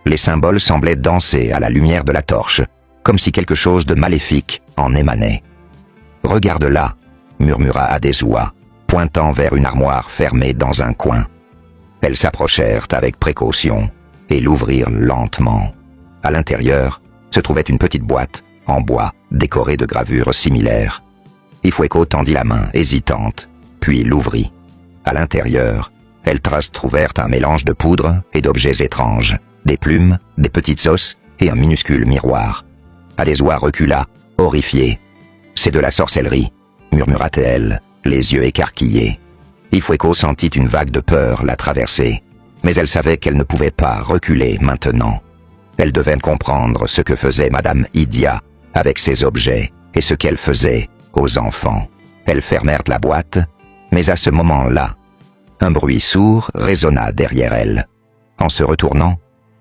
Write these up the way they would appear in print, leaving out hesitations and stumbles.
Les symboles semblaient danser à la lumière de la torche, comme si quelque chose de maléfique en émanait. « Regarde là !» murmura Adesua, pointant vers une armoire fermée dans un coin. Elles s'approchèrent avec précaution et l'ouvrirent lentement. À l'intérieur se trouvait une petite boîte en bois décorée de gravures similaires. Ifueko tendit la main, hésitante, puis l'ouvrit. À l'intérieur, Eltras trouvèrent un mélange de poudre et d'objets étranges, des plumes, des petites osses et un minuscule miroir. Adesua recula, horrifiée. « C'est de la sorcellerie », murmura-t-elle, les yeux écarquillés. Ifueko sentit une vague de peur la traverser, mais elle savait qu'elle ne pouvait pas reculer maintenant. Elle devait comprendre ce que faisait Madame Idia avec ses objets et ce qu'elle faisait aux enfants. Elles fermèrent la boîte, mais à ce moment-là, un bruit sourd résonna derrière elle. En se retournant,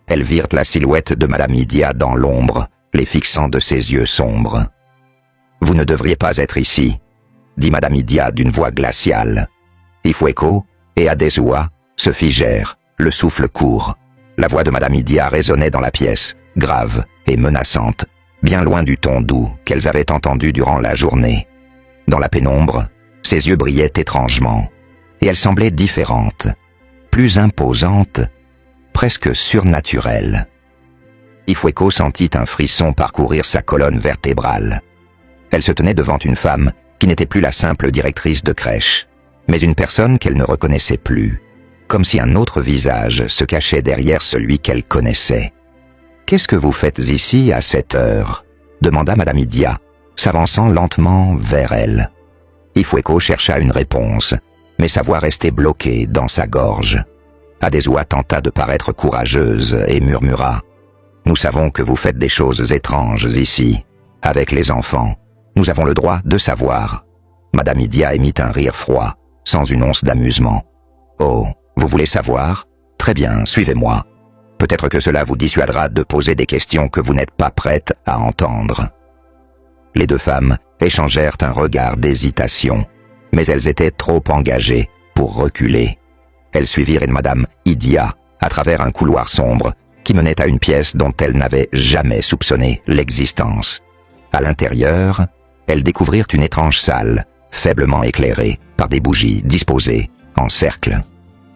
elles virent la silhouette de Madame Idia dans l'ombre, les fixant de ses yeux sombres. « Vous ne devriez pas être ici », dit Madame Idia d'une voix glaciale. Ifueko et Adesua se figèrent, le souffle court. La voix de Madame Idia résonnait dans la pièce, grave et menaçante, bien loin du ton doux qu'elles avaient entendu durant la journée. Dans la pénombre, ses yeux brillaient étrangement, et elle semblait différente, plus imposante, presque surnaturelle. Ifueko sentit un frisson parcourir sa colonne vertébrale. Elle se tenait devant une femme qui n'était plus la simple directrice de crèche, mais une personne qu'elle ne reconnaissait plus, comme si un autre visage se cachait derrière celui qu'elle connaissait. « Qu'est-ce que vous faites ici à cette heure ?» demanda Madame Idia, s'avançant lentement vers elle. Ifueko chercha une réponse, mais sa voix restait bloquée dans sa gorge. Adesua tenta de paraître courageuse et murmura « Nous savons que vous faites des choses étranges ici, avec les enfants. Nous avons le droit de savoir. » Madame Idia émit un rire froid, sans une once d'amusement. « Oh, vous voulez savoir? Très bien, suivez-moi. Peut-être que cela vous dissuadera de poser des questions que vous n'êtes pas prête à entendre. » Les deux femmes échangèrent un regard d'hésitation, mais elles étaient trop engagées pour reculer. Elles suivirent Madame Idia à travers un couloir sombre qui menait à une pièce dont elles n'avaient jamais soupçonné l'existence. À l'intérieur, elles découvrirent une étrange salle, faiblement éclairée par des bougies disposées en cercle.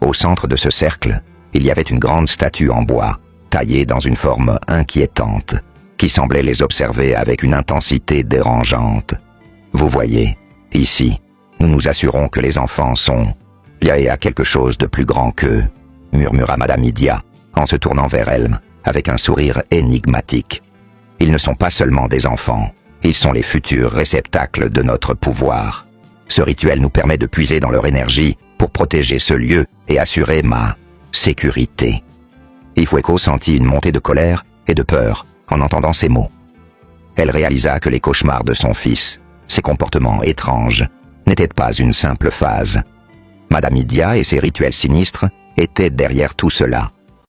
Au centre de ce cercle, il y avait une grande statue en bois, taillée dans une forme inquiétante, qui semblait les observer avec une intensité dérangeante. « Vous voyez, ici, nous nous assurons que les enfants sont... Il y a quelque chose de plus grand qu'eux, » murmura Madame Idia, en se tournant vers elle, avec un sourire énigmatique. « Ils ne sont pas seulement des enfants, ils sont les futurs réceptacles de notre pouvoir. Ce rituel nous permet de puiser dans leur énergie pour protéger ce lieu et assurer ma sécurité. » Ifueko sentit une montée de colère et de peur en entendant ces mots. Elle réalisa que les cauchemars de son fils, ses comportements étranges, n'étaient pas une simple phase. Madame Idia et ses rituels sinistres étaient derrière tout cela.